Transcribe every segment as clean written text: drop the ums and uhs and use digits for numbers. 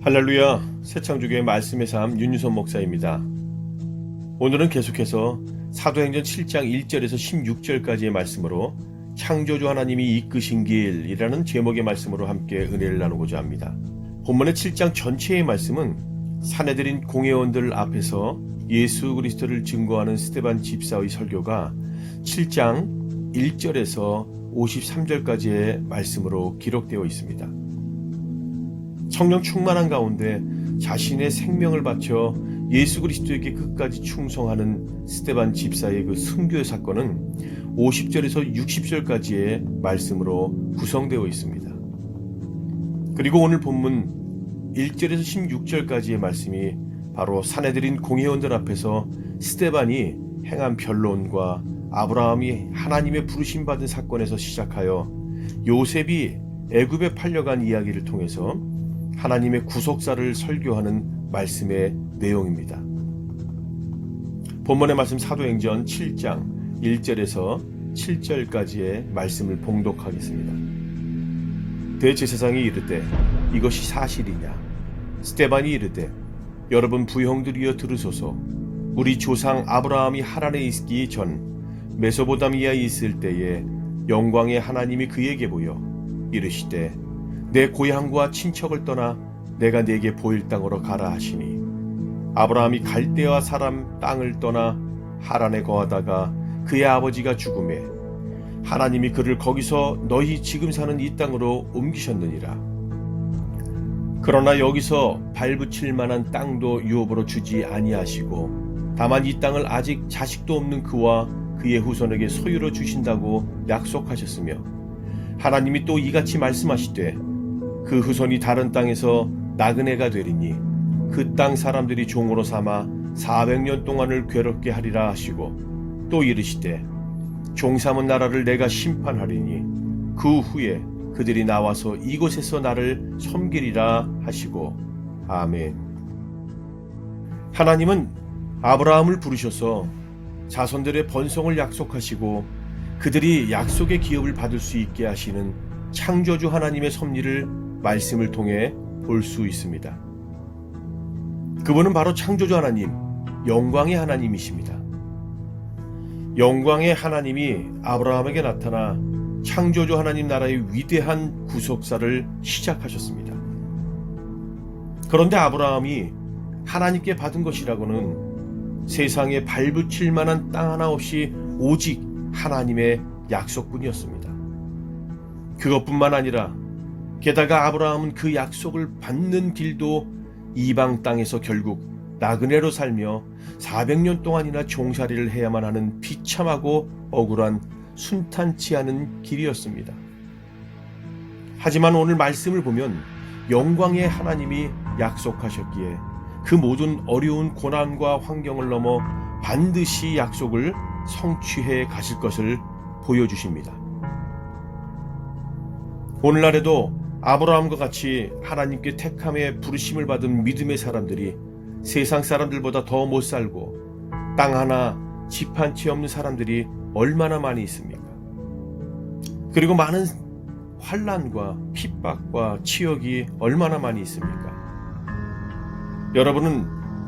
할렐루야, 새창조교의 말씀의 삶 윤유선 목사입니다. 오늘은 계속해서 사도행전 7장 1절에서 16절까지의 말씀으로 창조주 하나님이 이끄신 길이라는 제목의 말씀으로 함께 은혜를 나누고자 합니다. 본문의 7장 전체의 말씀은 사내들인 공회원들 앞에서 예수 그리스도를 증거하는 스데반 집사의 설교가 7장 1절에서 53절까지의 말씀으로 기록되어 있습니다. 성령 충만한 가운데 자신의 생명을 바쳐 예수 그리스도에게 끝까지 충성하는 스데반 집사의 그 순교의 사건은 50절에서 60절까지의 말씀으로 구성되어 있습니다. 그리고 오늘 본문 1절에서 16절까지의 말씀이 바로 사내들인 공회원들 앞에서 스데반이 행한 변론과 아브라함이 하나님의 부르심받은 사건에서 시작하여 요셉이 애굽에 팔려간 이야기를 통해서 하나님의 구속사를 설교하는 말씀의 내용입니다. 본문의 말씀 사도행전 7장 1절에서 7절까지의 말씀을 봉독하겠습니다. 대제사장이 이르되 이것이 사실이냐? 스데반이 이르되 여러분 부형들이여 들으소서. 우리 조상 아브라함이 하란에 있기 전 메소포타미아에 있을 때에 영광의 하나님이 그에게 보여 이르시되 내 고향과 친척을 떠나 내가 네게 보일 땅으로 가라 하시니 아브라함이 갈대아 사람 땅을 떠나 하란에 거하다가 그의 아버지가 죽음에 하나님이 그를 거기서 너희 지금 사는 이 땅으로 옮기셨느니라. 그러나 여기서 발붙일 만한 땅도 유업으로 주지 아니하시고 다만 이 땅을 아직 자식도 없는 그와 그의 후손에게 소유로 주신다고 약속하셨으며 하나님이 또 이같이 말씀하시되 그 후손이 다른 땅에서 나그네가 되리니 그 땅 사람들이 종으로 삼아 400년 동안을 괴롭게 하리라 하시고 또 이르시되 종 삼은 나라를 내가 심판하리니 그 후에 그들이 나와서 이곳에서 나를 섬기리라 하시고 아멘. 하나님은 아브라함을 부르셔서 자손들의 번성을 약속하시고 그들이 약속의 기업을 받을 수 있게 하시는 창조주 하나님의 섭리를 말씀을 통해 볼 수 있습니다. 그분은 바로 창조주 하나님, 영광의 하나님이십니다. 영광의 하나님이 아브라함에게 나타나 창조주 하나님 나라의 위대한 구속사를 시작하셨습니다. 그런데 아브라함이 하나님께 받은 것이라고는 세상에 발붙일 만한 땅 하나 없이 오직 하나님의 약속뿐이었습니다. 그것뿐만 아니라 게다가 아브라함은 그 약속을 받는 길도 이방 땅에서 결국 나그네로 살며 400년 동안이나 종살이를 해야만 하는 비참하고 억울한 순탄치 않은 길이었습니다. 하지만 오늘 말씀을 보면 영광의 하나님이 약속하셨기에 그 모든 어려운 고난과 환경을 넘어 반드시 약속을 성취해 가실 것을 보여주십니다. 오늘날에도 아브라함과 같이 하나님께 택함에 부르심을 받은 믿음의 사람들이 세상 사람들보다 더 못 살고 땅 하나 집 한 채 없는 사람들이 얼마나 많이 있습니까? 그리고 많은 환난과 핍박과 치욕이 얼마나 많이 있습니까? 여러분은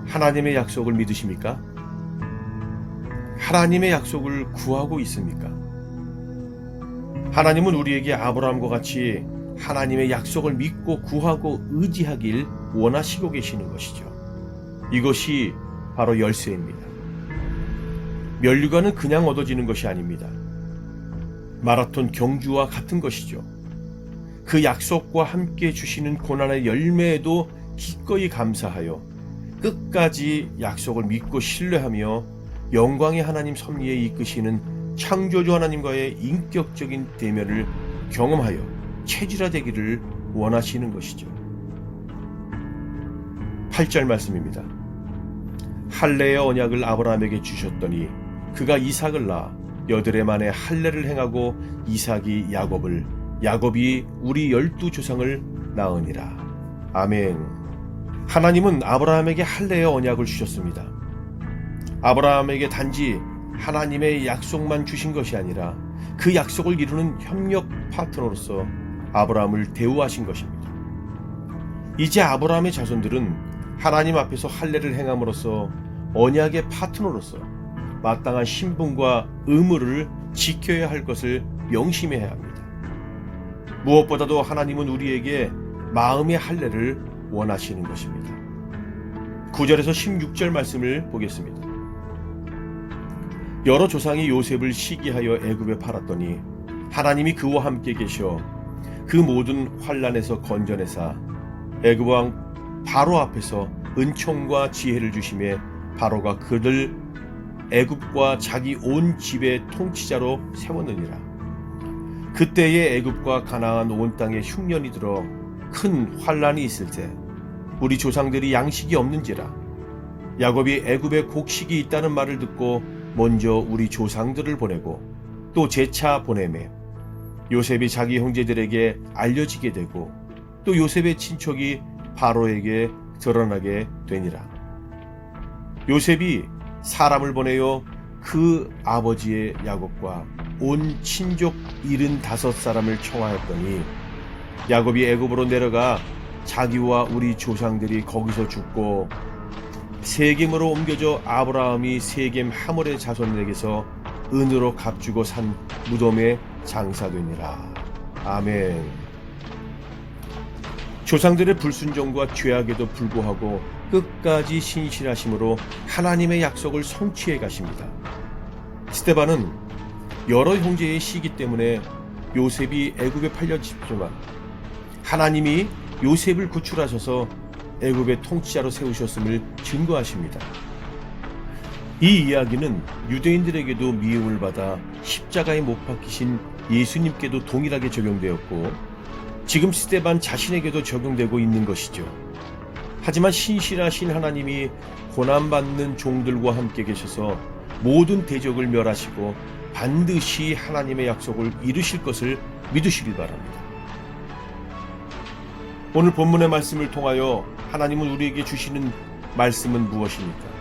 하나님의 약속을 믿으십니까? 하나님의 약속을 구하고 있습니까? 하나님은 우리에게 아브라함과 같이 하나님의 약속을 믿고 구하고 의지하길 원하시고 계시는 것이죠. 이것이 바로 열쇠입니다. 면류관은 그냥 얻어지는 것이 아닙니다. 마라톤 경주와 같은 것이죠. 그 약속과 함께 주시는 고난의 열매에도 기꺼이 감사하여 끝까지 약속을 믿고 신뢰하며 영광의 하나님 섭리에 이끄시는 창조주 하나님과의 인격적인 대면을 경험하여 체질화되기를 원하시는 것이죠. 8절 말씀입니다. 할례의 언약을 아브라함에게 주셨더니 그가 이삭을 낳아 여드레 만에 할례를 행하고 이삭이 야곱을 야곱이 우리 12조상을 낳으니라. 아멘. 하나님은 아브라함에게 할례의 언약을 주셨습니다. 아브라함에게 단지 하나님의 약속만 주신 것이 아니라 그 약속을 이루는 협력 파트너로서 아브라함을 대우하신 것입니다. 이제 아브라함의 자손들은 하나님 앞에서 할례를 행함으로써 언약의 파트너로서 마땅한 신분과 의무를 지켜야 할 것을 명심해야 합니다. 무엇보다도 하나님은 우리에게 마음의 할례를 원하시는 것입니다. 9절에서 16절 말씀을 보겠습니다. 여러 조상이 요셉을 시기하여 애굽에 팔았더니 하나님이 그와 함께 계셔 그 모든 환난에서 건져내사 애굽 왕 바로 앞에서 은총과 지혜를 주심에 바로가 그들 애굽과 자기 온 집의 통치자로 세웠느니라. 그때에 애굽과 가나안 온 땅에 흉년이 들어 큰 환난이 있을 때 우리 조상들이 양식이 없는지라. 야곱이 애굽에 곡식이 있다는 말을 듣고 먼저 우리 조상들을 보내고 또 재차 보내매 요셉이 자기 형제들에게 알려지게 되고 또 요셉의 친척이 바로에게 드러나게 되니라. 요셉이 사람을 보내어 그 아버지의 야곱과 온 친족 75사람을 청하였더니 야곱이 애굽으로 내려가 자기와 우리 조상들이 거기서 죽고 세겜으로 옮겨져 아브라함이 세겜 하몰의 자손에게서 은으로 값주고 산 무덤에 장사되니라. 아멘. 조상들의 불순종과 죄악에도 불구하고 끝까지 신실하심으로 하나님의 약속을 성취해 가십니다. 스데반은 여러 형제의 시기 때문에 요셉이 애굽에 팔려졌지만 하나님이 요셉을 구출하셔서 애굽의 통치자로 세우셨음을 증거하십니다. 이 이야기는 유대인들에게도 미움을 받아 십자가에 못 박히신 예수님께도 동일하게 적용되었고 지금 스데반 자신에게도 적용되고 있는 것이죠. 하지만 신실하신 하나님이 고난받는 종들과 함께 계셔서 모든 대적을 멸하시고 반드시 하나님의 약속을 이루실 것을 믿으시기 바랍니다. 오늘 본문의 말씀을 통하여 하나님은 우리에게 주시는 말씀은 무엇입니까?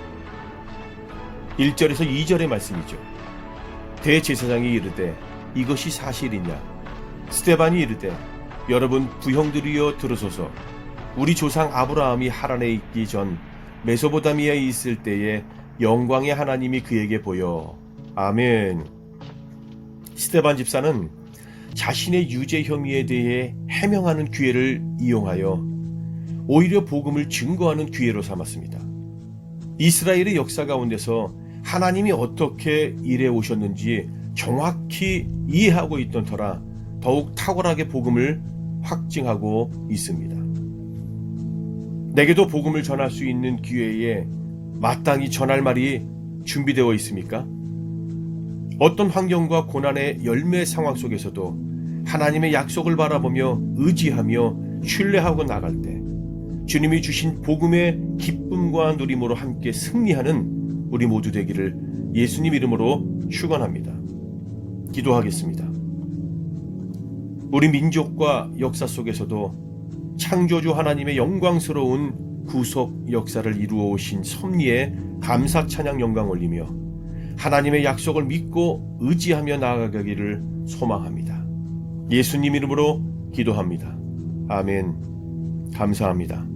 1절에서 2절의 말씀이죠. 대제사장이 이르되 이것이 사실이냐? 스데반이 이르되 여러분 부형들이여 들으소서. 우리 조상 아브라함이 하란에 있기 전 메소포타미아에 있을 때에 영광의 하나님이 그에게 보여. 아멘. 스데반 집사는 자신의 유죄 혐의에 대해 해명하는 기회를 이용하여 오히려 복음을 증거하는 기회로 삼았습니다. 이스라엘의 역사 가운데서 하나님이 어떻게 일해 오셨는지 정확히 이해하고 있던 터라 더욱 탁월하게 복음을 확증하고 있습니다. 내게도 복음을 전할 수 있는 기회에 마땅히 전할 말이 준비되어 있습니까? 어떤 환경과 고난의 열매 상황 속에서도 하나님의 약속을 바라보며 의지하며 신뢰하고 나갈 때 주님이 주신 복음의 기쁨과 누림으로 함께 승리하는 우리 모두 되기를 예수님 이름으로 축원합니다. 기도하겠습니다. 우리 민족과 역사 속에서도 창조주 하나님의 영광스러운 구속 역사를 이루어 오신 섭리에 감사 찬양 영광 올리며 하나님의 약속을 믿고 의지하며 나아가기를 소망합니다. 예수님 이름으로 기도합니다. 아멘. 감사합니다.